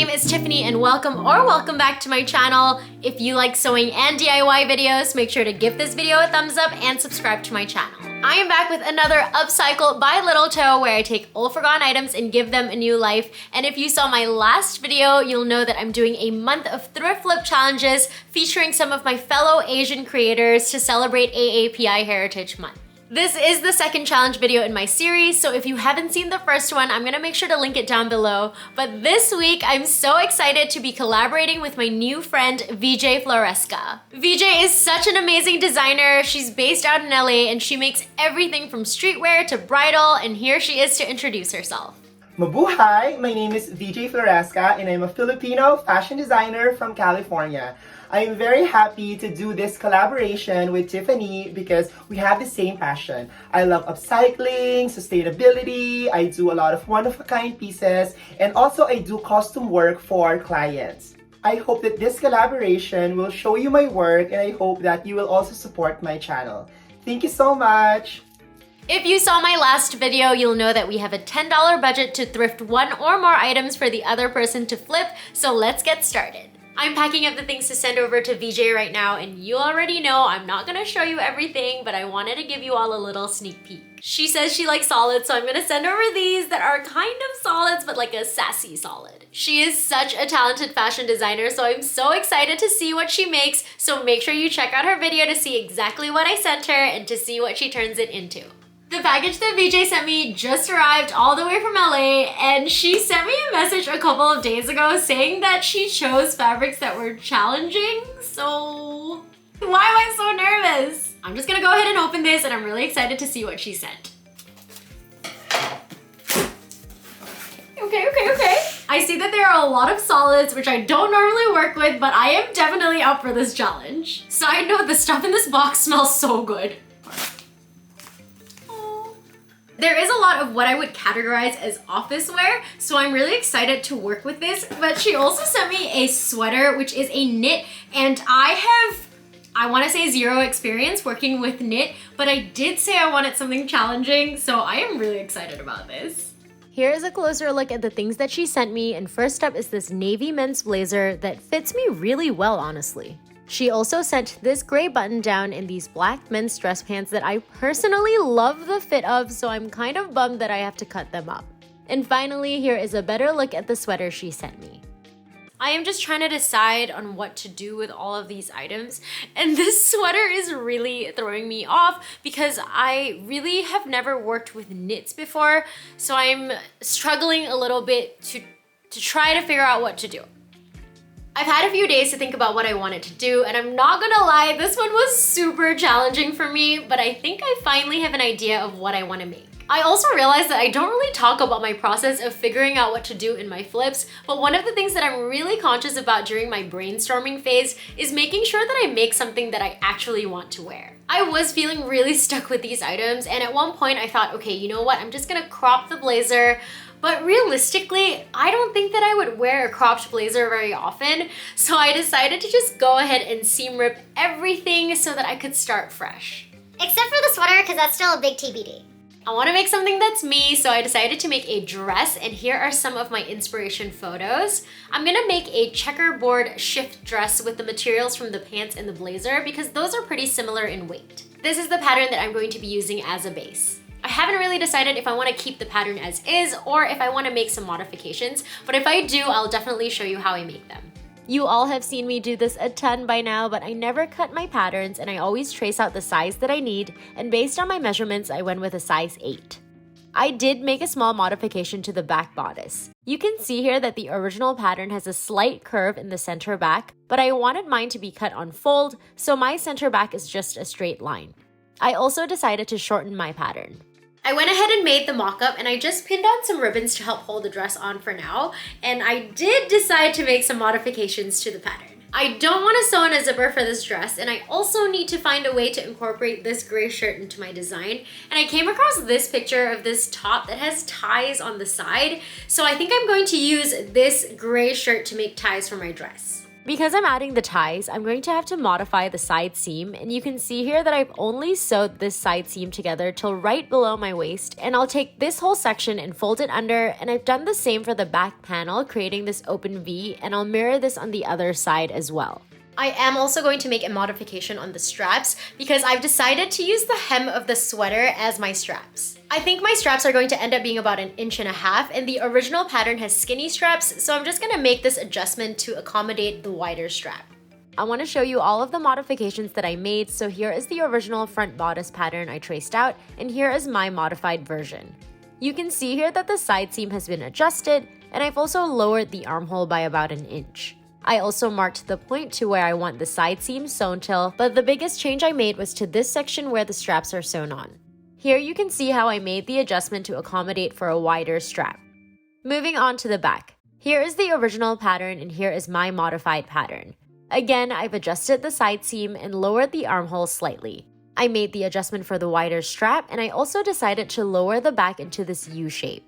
name is Tiffany and welcome back to my channel. If you like sewing and DIY videos, make sure to give this video a thumbs up and subscribe to my channel. I am back with another upcycle by Little Toe where I take old forgotten items and give them a new life. And if you saw my last video, you'll know that I'm doing a month of Thrift Flip Challenges featuring some of my fellow Asian creators to celebrate AAPI Heritage Month. This is the second challenge video in my series, so if you haven't seen the first one, I'm gonna make sure to link it down below. But this week, I'm so excited to be collaborating with my new friend, Veejay Floresca. Veejay is such an amazing designer. She's based out in LA and she makes everything from streetwear to bridal, and here she is to introduce herself. Mabuhay! My name is Veejay Floresca and I'm a Filipino fashion designer from California. I am very happy to do this collaboration with Tiffany because we have the same passion. I love upcycling, sustainability, I do a lot of one-of-a-kind pieces, and also I do custom work for clients. I hope that this collaboration will show you my work and I hope that you will also support my channel. Thank you so much! If you saw my last video, you'll know that we have a $10 budget to thrift one or more items for the other person to flip, so let's get started. I'm packing up the things to send over to Veejay right now, and you already know I'm not gonna show you everything, but I wanted to give you all a little sneak peek. She says she likes solids, so I'm gonna send over these that are kind of solids, but like a sassy solid. She is such a talented fashion designer, so I'm so excited to see what she makes, so make sure you check out her video to see exactly what I sent her and to see what she turns it into. The package that Veejay sent me just arrived all the way from LA, and she sent me a message a couple of days ago saying that she chose fabrics that were challenging, so why am I so nervous? I'm just gonna go ahead and open this, and I'm really excited to see what she sent. Okay. I see that there are a lot of solids, which I don't normally work with, but I am definitely up for this challenge. Side note, the stuff in this box smells so good. There is a lot of what I would categorize as office wear, so I'm really excited to work with this. But she also sent me a sweater, which is a knit, and I want to say zero experience working with knit, but I did say I wanted something challenging, so I am really excited about this. Here's a closer look at the things that she sent me, and first up is this navy men's blazer that fits me really well, honestly. She also sent this gray button down in these black men's dress pants that I personally love the fit of, so I'm kind of bummed that I have to cut them up. And finally, here is a better look at the sweater she sent me. I am just trying to decide on what to do with all of these items, and this sweater is really throwing me off because I really have never worked with knits before, so I'm struggling a little bit to try to figure out what to do. I've had a few days to think about what I wanted to do, and I'm not gonna lie, this one was super challenging for me, but I think I finally have an idea of what I want to make. I also realized that I don't really talk about my process of figuring out what to do in my flips, but one of the things that I'm really conscious about during my brainstorming phase is making sure that I make something that I actually want to wear. I was feeling really stuck with these items, and at one point I thought, okay, you know what, I'm just gonna crop the blazer. But realistically, I don't think that I would wear a cropped blazer very often, so I decided to just go ahead and seam rip everything so that I could start fresh. Except for the sweater, because that's still a big TBD. I want to make something that's me, so I decided to make a dress, and here are some of my inspiration photos. I'm gonna make a checkerboard shift dress with the materials from the pants and the blazer because those are pretty similar in weight. This is the pattern that I'm going to be using as a base. I haven't really decided if I want to keep the pattern as is or if I want to make some modifications, but if I do, I'll definitely show you how I make them. You all have seen me do this a ton by now, but I never cut my patterns and I always trace out the size that I need, and based on my measurements, I went with a size 8. I did make a small modification to the back bodice. You can see here that the original pattern has a slight curve in the center back, but I wanted mine to be cut on fold, so my center back is just a straight line. I also decided to shorten my pattern. I went ahead and made the mock-up, and I just pinned on some ribbons to help hold the dress on for now, and I did decide to make some modifications to the pattern. I don't want to sew in a zipper for this dress, and I also need to find a way to incorporate this gray shirt into my design, and I came across this picture of this top that has ties on the side, so I think I'm going to use this gray shirt to make ties for my dress. Because I'm adding the ties, I'm going to have to modify the side seam, and you can see here that I've only sewed this side seam together till right below my waist, and I'll take this whole section and fold it under, and I've done the same for the back panel, creating this open V, and I'll mirror this on the other side as well. I am also going to make a modification on the straps because I've decided to use the hem of the sweater as my straps. I think my straps are going to end up being about 1.5 inches, and the original pattern has skinny straps, so I'm just gonna make this adjustment to accommodate the wider strap. I want to show you all of the modifications that I made, so here is the original front bodice pattern I traced out, and here is my modified version. You can see here that the side seam has been adjusted, and I've also lowered the armhole by about 1 inch. I also marked the point to where I want the side seam sewn till, but the biggest change I made was to this section where the straps are sewn on. Here you can see how I made the adjustment to accommodate for a wider strap. Moving on to the back. Here is the original pattern and here is my modified pattern. Again, I've adjusted the side seam and lowered the armhole slightly. I made the adjustment for the wider strap, and I also decided to lower the back into this U shape.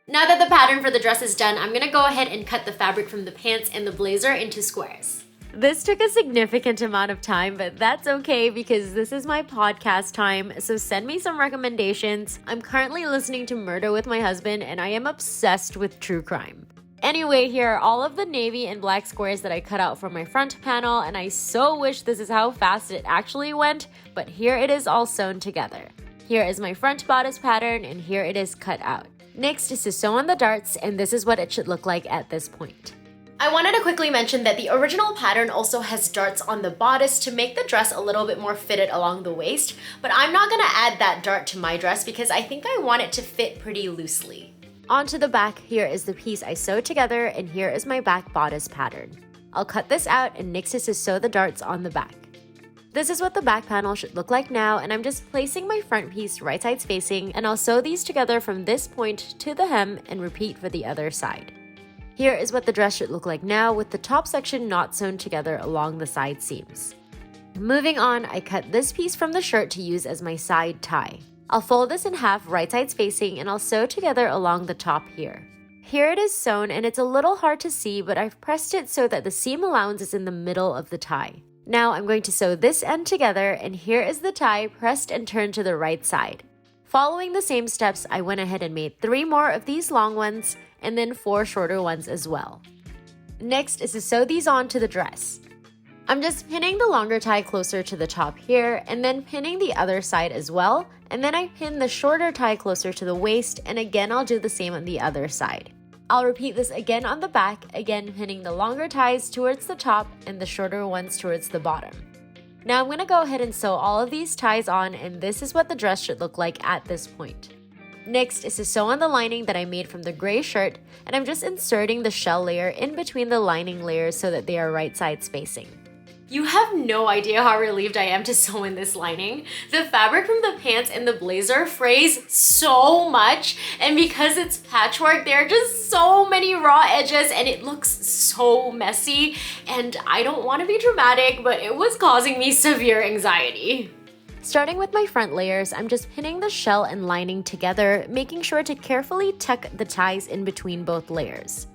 Now that the pattern for the dress is done, I'm gonna go ahead and cut the fabric from the pants and the blazer into squares. This took a significant amount of time, but that's okay because this is my podcast time, so send me some recommendations. I'm currently listening to Murder with My Husband, and I am obsessed with true crime. Anyway, here are all of the navy and black squares that I cut out from my front panel, and I so wish this is how fast it actually went, but here it is all sewn together. Here is my front bodice pattern, and here it is cut out. Next is to sew on the darts, and this is what it should look like at this point. I wanted to quickly mention that the original pattern also has darts on the bodice to make the dress a little bit more fitted along the waist, but I'm not gonna add that dart to my dress because I think I want it to fit pretty loosely. Onto the back, here is the piece I sewed together, and here is my back bodice pattern. I'll cut this out, and next is to sew the darts on the back. This is what the back panel should look like now, and I'm just placing my front piece right sides facing, and I'll sew these together from this point to the hem and repeat for the other side. Here is what the dress should look like now with the top section not sewn together along the side seams. Moving on, I cut this piece from the shirt to use as my side tie. I'll fold this in half right sides facing, and I'll sew together along the top here. Here it is sewn, and it's a little hard to see, but I've pressed it so that the seam allowance is in the middle of the tie. Now I'm going to sew this end together, and here is the tie pressed and turned to the right side. Following the same steps, I went ahead and made 3 more of these long ones and then 4 shorter ones as well. Next is to sew these on to the dress. I'm just pinning the longer tie closer to the top here and then pinning the other side as well, and then I pin the shorter tie closer to the waist, and again I'll do the same on the other side. I'll repeat this again on the back, again pinning the longer ties towards the top and the shorter ones towards the bottom. Now I'm going to go ahead and sew all of these ties on, and this is what the dress should look like at this point. Next is to sew on the lining that I made from the gray shirt, and I'm just inserting the shell layer in between the lining layers so that they are right sides facing. You have no idea how relieved I am to sew in this lining. The fabric from the pants and the blazer frays so much, and because it's patchwork, there are just so many raw edges and it looks so messy, and I don't want to be dramatic, but it was causing me severe anxiety. Starting with my front layers, I'm just pinning the shell and lining together, making sure to carefully tuck the ties in between both layers.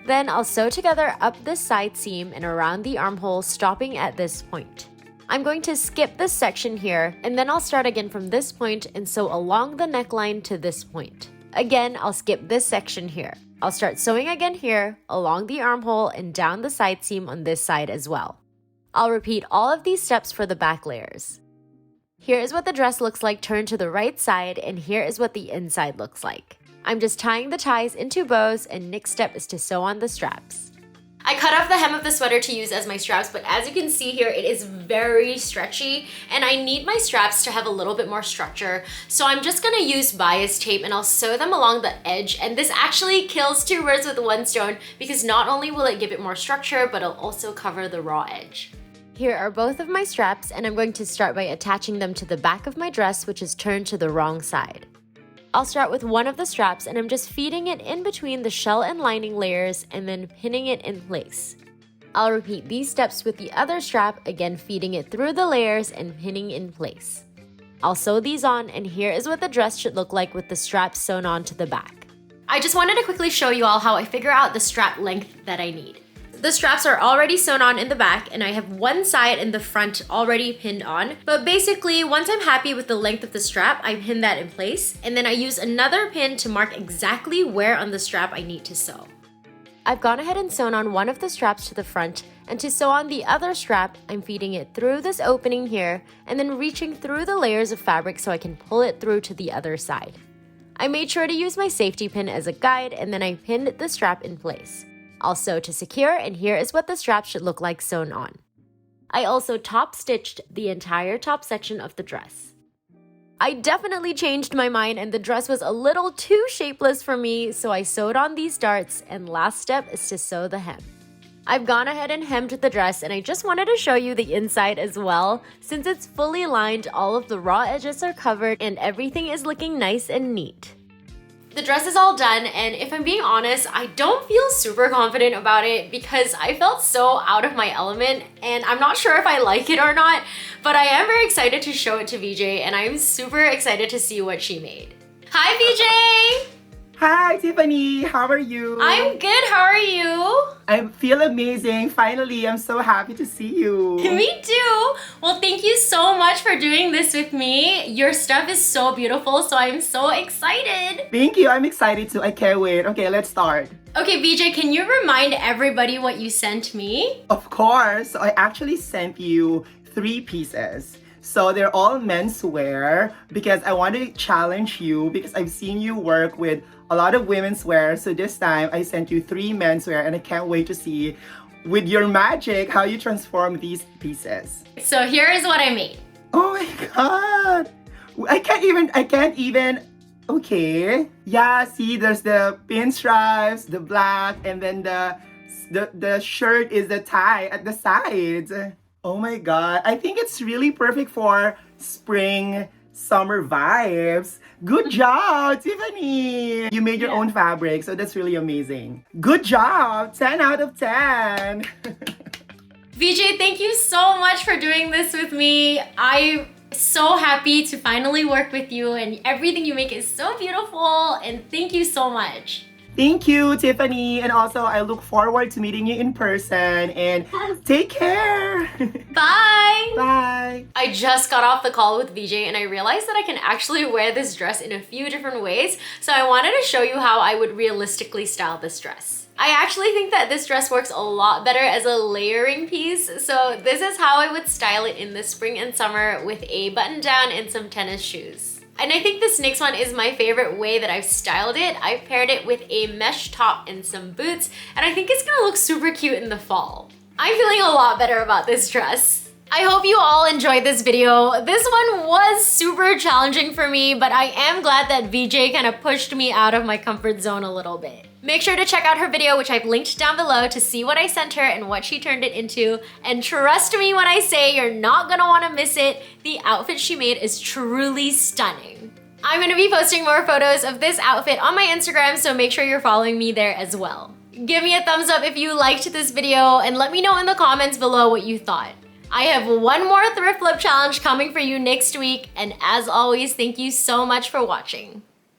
Then I'll sew together up this side seam and around the armhole, stopping at this point. I'm going to skip this section here, and then I'll start again from this point and sew along the neckline to this point. Again, I'll skip this section here. I'll start sewing again here, along the armhole and down the side seam on this side as well. I'll repeat all of these steps for the back layers. Here is what the dress looks like turned to the right side, and here is what the inside looks like. I'm just tying the ties into bows, and next step is to sew on the straps. I cut off the hem of the sweater to use as my straps, but as you can see here, it is very stretchy, and I need my straps to have a little bit more structure. So I'm just gonna use bias tape, and I'll sew them along the edge, and this actually kills 2 birds with 1 stone because not only will it give it more structure, but it'll also cover the raw edge. Here are both of my straps, and I'm going to start by attaching them to the back of my dress, which is turned to the wrong side. I'll start with one of the straps, and I'm just feeding it in between the shell and lining layers and then pinning it in place. I'll repeat these steps with the other strap, again feeding it through the layers and pinning in place. I'll sew these on, and here is what the dress should look like with the straps sewn onto the back. I just wanted to quickly show you all how I figure out the strap length that I need. The straps are already sewn on in the back and I have one side and the front already pinned on. But basically, once I'm happy with the length of the strap, I pin that in place and then I use another pin to mark exactly where on the strap I need to sew. I've gone ahead and sewn on one of the straps to the front, and to sew on the other strap, I'm feeding it through this opening here and then reaching through the layers of fabric so I can pull it through to the other side. I made sure to use my safety pin as a guide and then I pinned the strap in place. I'll sew to secure, and here is what the strap should look like sewn on. I also top stitched the entire top section of the dress. I definitely changed my mind and the dress was a little too shapeless for me, so I sewed on these darts, and last step is to sew the hem. I've gone ahead and hemmed the dress, and I just wanted to show you the inside as well. Since it's fully lined, all of the raw edges are covered and everything is looking nice and neat. The dress is all done, and if I'm being honest, I don't feel super confident about it because I felt so out of my element and I'm not sure if I like it or not, but I am very excited to show it to Veejay and I'm super excited to see what she made. Hi Veejay! Hi, Tiffany. How are you? I'm good. How are you? I feel amazing. Finally, I'm so happy to see you. Me too. Well, thank you so much for doing this with me. Your stuff is so beautiful, so I'm so excited. Thank you. I'm excited too. I can't wait. Okay, let's start. Okay, Veejay, can you remind everybody what you sent me? Of course. So I actually sent you 3 pieces. So they're all menswear because I want to challenge you because I've seen you work with a lot of women's wear. So this time I sent you 3 menswear and I can't wait to see with your magic how you transform these pieces. So here is what I made. Oh my god. I can't even. Okay. Yeah, see there's the pinstripes, the black, and then the shirt is the tie at the sides. Oh my god, I think it's really perfect for spring, summer vibes. Good job, Tiffany! You made your own fabric, so that's really amazing. Good job! 10 out of 10! Veejay, thank you so much for doing this with me. I'm so happy to finally work with you and everything you make is so beautiful and thank you so much. Thank you, Tiffany. And also, I look forward to meeting you in person. And take care. Bye. Bye. I just got off the call with Veejay and I realized that I can actually wear this dress in a few different ways. So I wanted to show you how I would realistically style this dress. I actually think that this dress works a lot better as a layering piece. So this is how I would style it in the spring and summer with a button down and some tennis shoes. And I think this next one is my favorite way that I've styled it. I've paired it with a mesh top and some boots, and I think it's gonna look super cute in the fall. I'm feeling a lot better about this dress. I hope you all enjoyed this video. This one was super challenging for me, but I am glad that Veejay kind of pushed me out of my comfort zone a little bit. Make sure to check out her video, which I've linked down below, to see what I sent her and what she turned it into. And trust me when I say you're not gonna wanna miss it. The outfit she made is truly stunning. I'm gonna be posting more photos of this outfit on my Instagram, so make sure you're following me there as well. Give me a thumbs up if you liked this video and let me know in the comments below what you thought. I have one more thrift flip challenge coming for you next week, and as always, thank you so much for watching.